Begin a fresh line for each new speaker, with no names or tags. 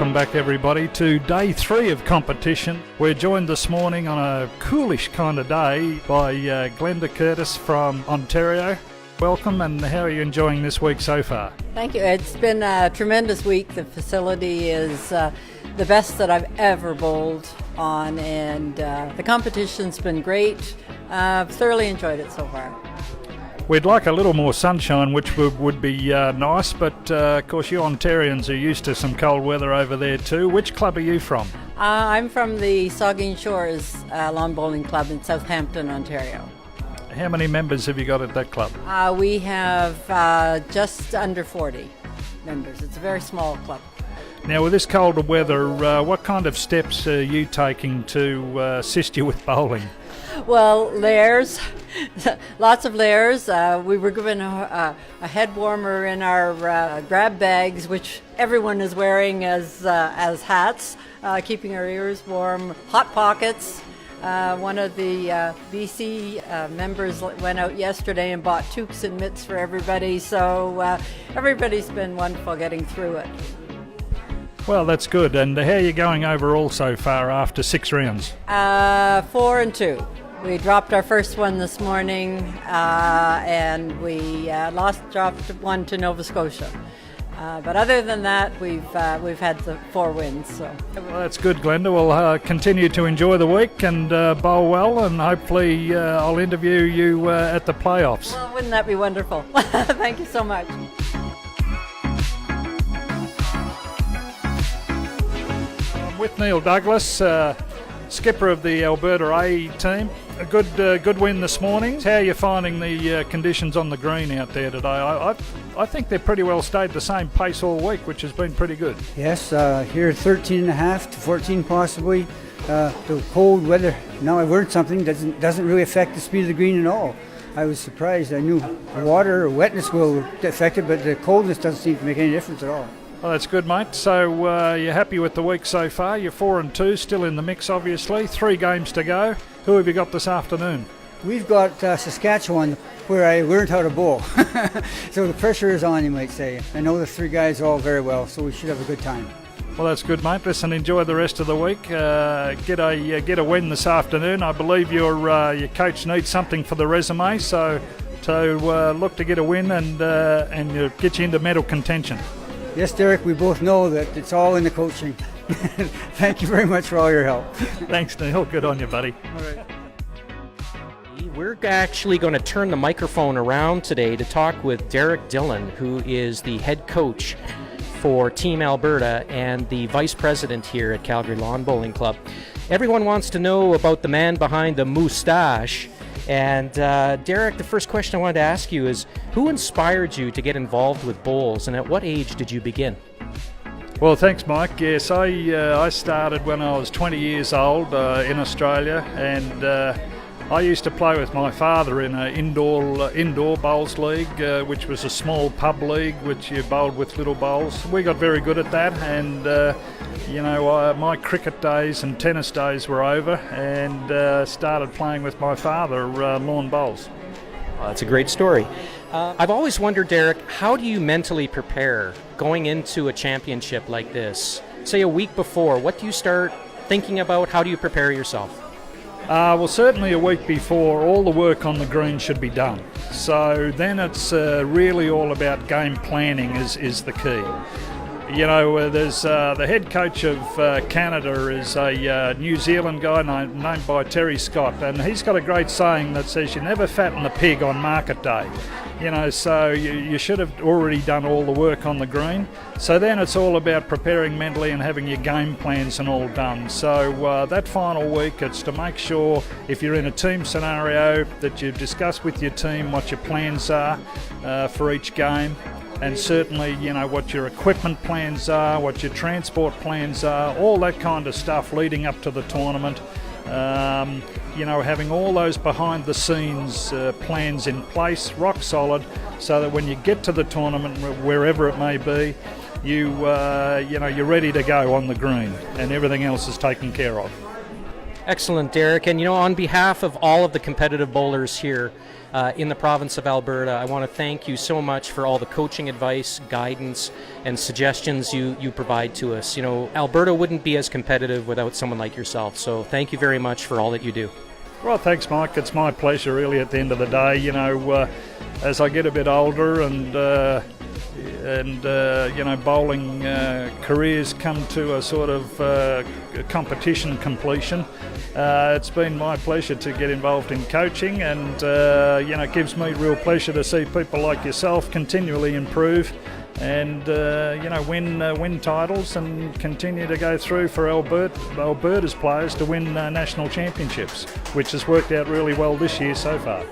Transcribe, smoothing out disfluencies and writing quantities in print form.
welcome back everybody to day 3 of competition. We're joined this morning on a coolish kind of day by Glenda Curtis from Ontario. Welcome, and how are you enjoying this week so far?
Thank you. It's been a tremendous week. The facility is the best that I've ever bowled on, and the competition's been great. I've thoroughly enjoyed it so far.
We'd like a little more sunshine, which would be nice, but of course you Ontarians are used to some cold weather over there too. Which club are you from?
I'm from the Saugeen Shores Lawn Bowling Club in Southampton, Ontario.
How many members have you got at that club?
We have just under 40 members. It's a very small club.
Now, with this colder weather, what kind of steps are you taking to assist you with bowling?
Well, layers, lots of layers. We were given a head warmer in our grab bags, which everyone is wearing as hats, keeping our ears warm. Hot pockets. One of the BC members went out yesterday and bought toques and mitts for everybody, so everybody's been wonderful getting through it.
Well, that's good. And how are you going overall so far after 6 rounds?
4 and 2. We dropped our first one this morning, and we dropped one to Nova Scotia. But other than that, we've had the 4 wins. So.
Well, that's good, Glenda. We'll continue to enjoy the week and bowl well, and hopefully I'll interview you at the playoffs.
Well, wouldn't that be wonderful? Thank you so much.
I'm with Neil Douglas, skipper of the Alberta A team. A good win this morning. How are you finding the conditions on the green out there today? I think they're pretty well stayed the same pace all week, which has been pretty good.
Yes, here 13.5 to 14 possibly. The cold weather, now I've learned something, doesn't really affect the speed of the green at all. I was surprised. I knew water or wetness will affect it, but the coldness doesn't seem to make any difference at all.
Well, that's good, mate. So you're happy with the week so far? You're 4 and 2, still in the mix, obviously. 3 games to go. Who have you got this afternoon?
We've got Saskatchewan, where I learned how to bowl. So the pressure is on, you might say. I know the 3 guys all very well, so we should have a good time.
Well, that's good, mate. Listen, enjoy the rest of the week. Get a win this afternoon. I believe your coach needs something for the resume, so look to get a win and get you into medal contention.
Yes, Derek, we both know that it's all in the coaching. Thank you very much for all your help.
Thanks, Neil. Good on you, buddy.
All right.
We're actually going to turn the microphone around today to talk with Derek Dillon, who is the head coach for Team Alberta and the vice president here at Calgary Lawn Bowling Club. Everyone wants to know about the man behind the moustache. And Derek, the first question I wanted to ask you is, who inspired you to get involved with bowls, and at what age did you begin?
Well, thanks, Mike. Yes, I started when I was 20 years old in Australia, and I used to play with my father in an indoor bowls league, which was a small pub league, which you bowled with little bowls. We got very good at that, and my cricket days and tennis days were over, and started playing with my father lawn bowls.
Well, that's a great story. I've always wondered, Derek, how do you mentally prepare going into a championship like this? Say a week before, what do you start thinking about? How do you prepare yourself?
Well, certainly a week before, all the work on the green should be done. So then it's really all about game planning is the key. You know, there's the head coach of Canada is a New Zealand guy named by Terry Scott, and he's got a great saying that says you never fatten a pig on market day. You know, so you should have already done all the work on the green. So then it's all about preparing mentally and having your game plans and all done. So that final week, it's to make sure if you're in a team scenario that you've discussed with your team what your plans are for each game. And certainly, you know, what your equipment plans are, what your transport plans are, all that kind of stuff leading up to the tournament. Having all those behind the scenes plans in place, rock solid, so that when you get to the tournament, wherever it may be, you're ready to go on the green and everything else is taken care of.
Excellent, Derek. And on behalf of all of the competitive bowlers here in the province of Alberta, I want to thank you so much for all the coaching advice, guidance, and suggestions you provide to us. Alberta wouldn't be as competitive without someone like yourself. So thank you very much for all that you do.
Well, thanks, Mike. It's my pleasure, really, at the end of the day. As I get a bit older and bowling careers come to a sort of competition completion. It's been my pleasure to get involved in coaching, and it gives me real pleasure to see people like yourself continually improve and win titles and continue to go through for Alberta's players to win national championships, which has worked out really well this year so far.